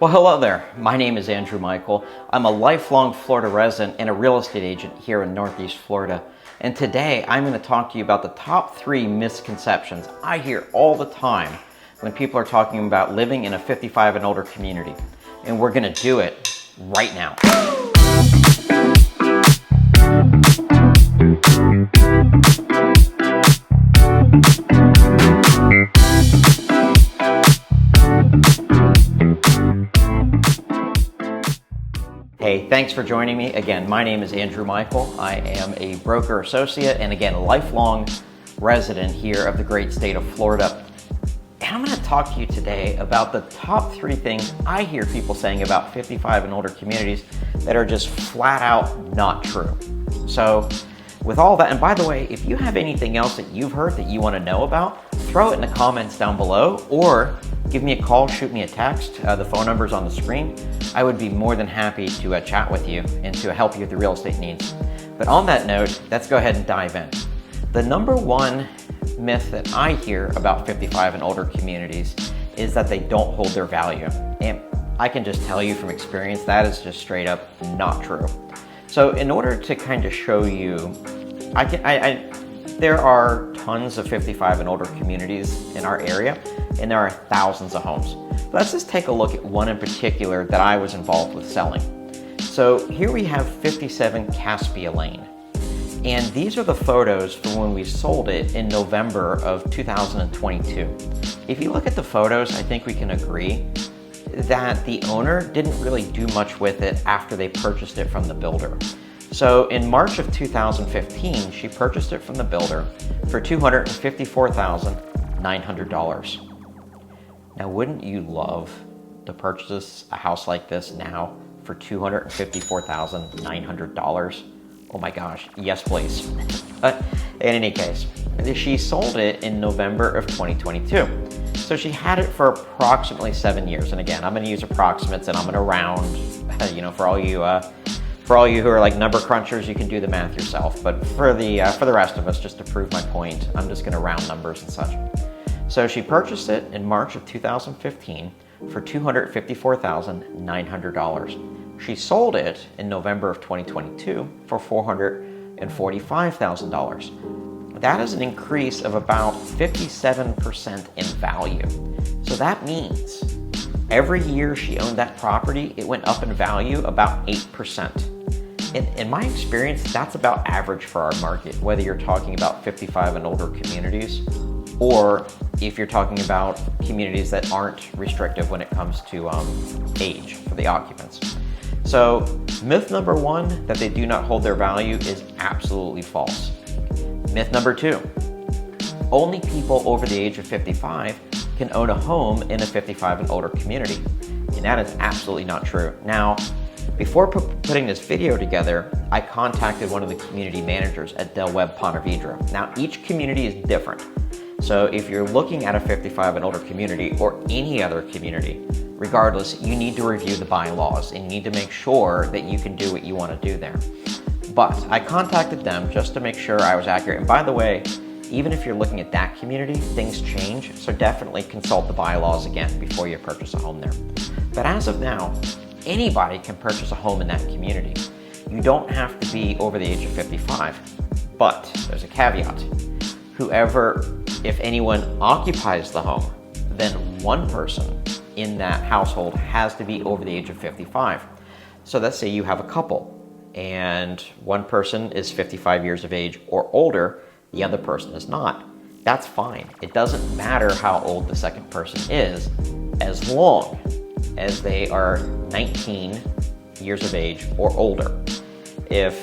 Well, hello there. My name is Andrew Michael. I'm a lifelong Florida resident and a real estate agent here in Northeast Florida. And today I'm going to talk to you about the top 3 misconceptions I hear all the time when people are talking about living in a 55 and older community. And we're going to do it right now. Hey, thanks for joining me. Again, my name is Andrew Michael. I am a broker associate and again, a lifelong resident here of the great state of Florida. And I'm going to talk to you today about the top 3 things I hear people saying about 55 and older communities that are just flat out not true. So with all that, and by the way, if you have anything else that you've heard that you want to know about, throw it in the comments down below or give me a call, shoot me a text. The phone number is on the screen. I would be more than happy to chat with you and to help you with your real estate needs. But on that note, let's go ahead and dive in. The number 1 myth that I hear about 55 and older communities is that they don't hold their value. And I can just tell you from experience, that is just straight up not true. So in order to kind of show you, there are tons of 55 and older communities in our area, and there are thousands of homes. Let's just take a look at one in particular that I was involved with selling. So here we have 57 Caspia Lane. And these are the photos from when we sold it in November of 2022. If you look at the photos, I think we can agree that the owner didn't really do much with it after they purchased it from the builder. So in March of 2015, she purchased it from the builder for $254,900. Now, wouldn't you love to purchase a house like this now for $254,900? Oh my gosh, yes please. In any case, she sold it in November of 2022. So she had it for approximately 7 years. And again, I'm gonna use approximates and I'm gonna round, for all you who are like number crunchers, you can do the math yourself. But for the rest of us, just to prove my point, I'm just gonna round numbers and such. So she purchased it in March of 2015 for $254,900. She sold it in November of 2022 for $445,000. That is an increase of about 57% in value. So that means every year she owned that property, it went up in value about 8%. In my experience, that's about average for our market, whether you're talking about 55 and older communities, or if you're talking about communities that aren't restrictive when it comes to age for the occupants. So myth number 1, that they do not hold their value, is absolutely false. Myth number 2, only people over the age of 55 can own a home in a 55 and older community. And that is absolutely not true. Now, before putting this video together, I contacted one of the community managers at Webb Etown. Now, each community is different. So if you're looking at a 55 and older community or any other community, regardless, you need to review the bylaws and you need to make sure that you can do what you want to do there. But I contacted them just to make sure I was accurate. And by the way, even if you're looking at that community, things change. So definitely consult the bylaws again before you purchase a home there. But as of now, anybody can purchase a home in that community. You don't have to be over the age of 55, but there's a caveat. If anyone occupies the home, then one person in that household has to be over the age of 55. So let's say you have a couple and one person is 55 years of age or older, the other person is not. That's fine. It doesn't matter how old the second person is, as long as they are 19 years of age or older. If,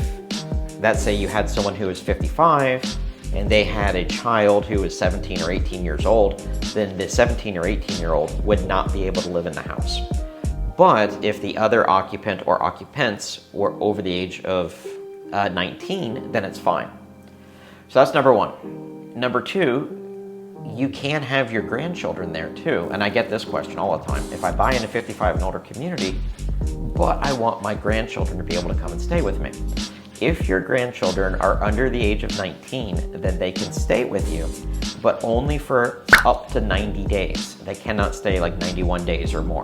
let's say you had someone who is 55 and they had a child who was 17 or 18 years old, then the 17 or 18-year-old would not be able to live in the house. But if the other occupant or occupants were over the age of 19, then it's fine. So that's number 1. Number 2, you can have your grandchildren there too. And I get this question all the time. If I buy in a 55 and older community, but I want my grandchildren to be able to come and stay with me. If your grandchildren are under the age of 19, then they can stay with you, but only for up to 90 days. They cannot stay like 91 days or more.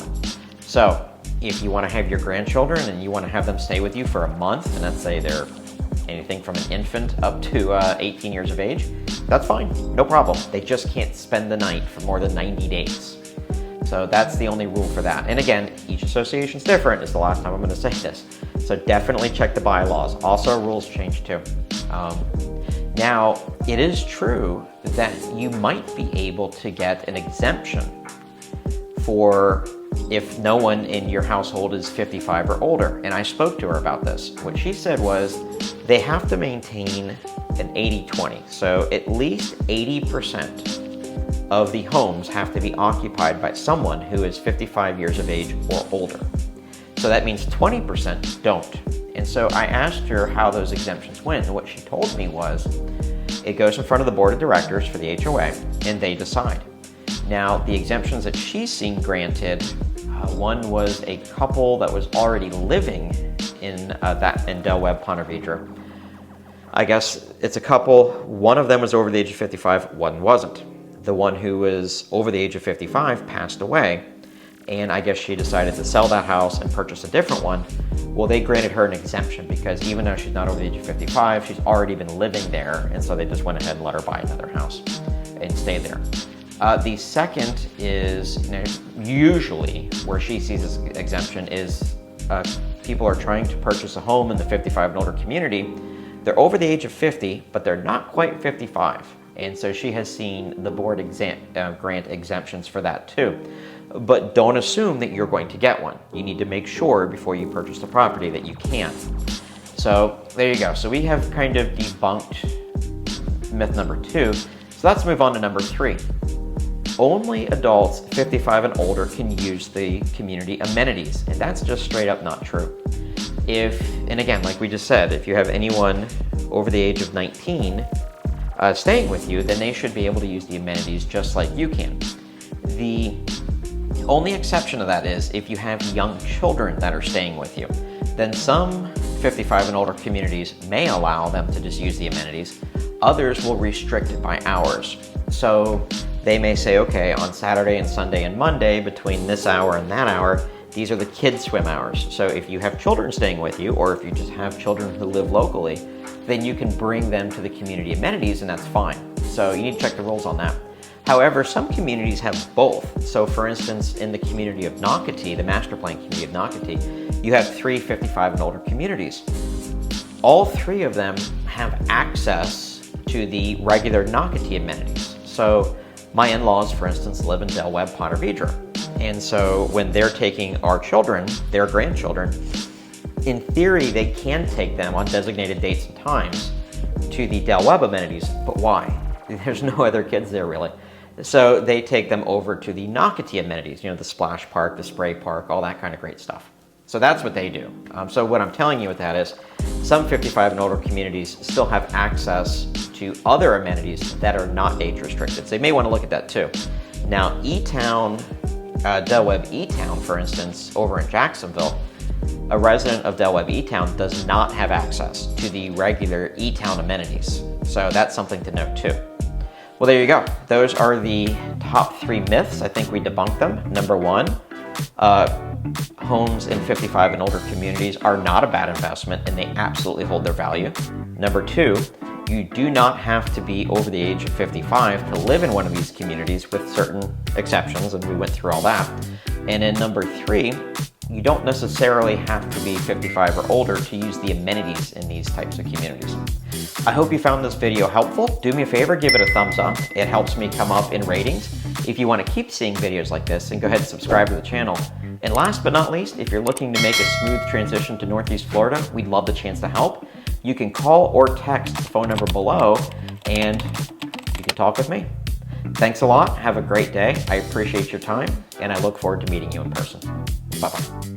So if you want to have your grandchildren and you want to have them stay with you for a month, and let's say they're anything from an infant up to 18 years of age, that's fine, no problem. They just can't spend the night for more than 90 days. So that's the only rule for that. And again, each association's different, is the last time I'm gonna say this. So definitely check the bylaws. Also, rules change too. Now, it is true that you might be able to get an exemption for if no one in your household is 55 or older. And I spoke to her about this. What she said was they have to maintain an 80-20. So at least 80% of the homes have to be occupied by someone who is 55 years of age or older. So that means 20% don't. And so I asked her how those exemptions went, and what she told me was it goes in front of the board of directors for the HOA, and they decide. Now, the exemptions that she's seen granted, one was a couple that was already living in Del Webb, Ponte Vedra. I guess it's a couple, one of them was over the age of 55, one wasn't. The one who was over the age of 55 passed away, and I guess she decided to sell that house and purchase a different one. Well, they granted her an exemption because even though she's not over the age of 55, she's already been living there, and so they just went ahead and let her buy another house and stay there. The second is, usually where she sees this exemption is people are trying to purchase a home in the 55 and older community. They're over the age of 50, but they're not quite 55. And so she has seen the board grant exemptions for that too. But don't assume that you're going to get one. You need to make sure before you purchase the property that you can. So there you go. So we have kind of debunked myth number 2. So let's move on to number 3. Only adults 55 and older can use the community amenities, and that's just straight up not true. And again, like we just said, if you have anyone over the age of 19 staying with you, then they should be able to use the amenities just like you can. The only exception to that is if you have young children that are staying with you, then some 55 and older communities may allow them to just use the amenities. Others will restrict it by hours. So they may say, okay, on Saturday and Sunday and Monday, between this hour and that hour, these are the kids' swim hours. So if you have children staying with you, or if you just have children who live locally, then you can bring them to the community amenities, and that's fine. So you need to check the rules on that. However, some communities have both. So for instance, in the community of Nocatee, the master plan community of Nocatee, you have 3 55 and older communities. All 3 of them have access to the regular Nocatee amenities. So my in-laws, for instance, live in Del Webb, Ponte Vedra. And so when they're taking our children, their grandchildren, in theory, they can take them on designated dates and times to the Del Webb amenities, but why? There's no other kids there really. So they take them over to the Nocatee amenities, the splash park, the spray park, all that kind of great stuff. So that's what they do. So what I'm telling you with that is some 55 and older communities still have access to other amenities that are not age restricted. So you may want to look at that too. Now, Etown, Del Webb Etown, for instance, over in Jacksonville, a resident of Del Webb Etown does not have access to the regular Etown amenities. So that's something to note too. Well, there you go. Those are the top 3 myths. I think we debunked them. Number 1, homes in 55 and older communities are not a bad investment and they absolutely hold their value. Number 2, you do not have to be over the age of 55 to live in one of these communities with certain exceptions, and we went through all that. And then number 3, you don't necessarily have to be 55 or older to use the amenities in these types of communities. I hope you found this video helpful. Do me a favor, give it a thumbs up. It helps me come up in ratings. If you want to keep seeing videos like this, then go ahead and subscribe to the channel. And last but not least, if you're looking to make a smooth transition to Northeast Florida, we'd love the chance to help. You can call or text the phone number below and you can talk with me. Thanks a lot. Have a great day. I appreciate your time and I look forward to meeting you in person. Bye-bye.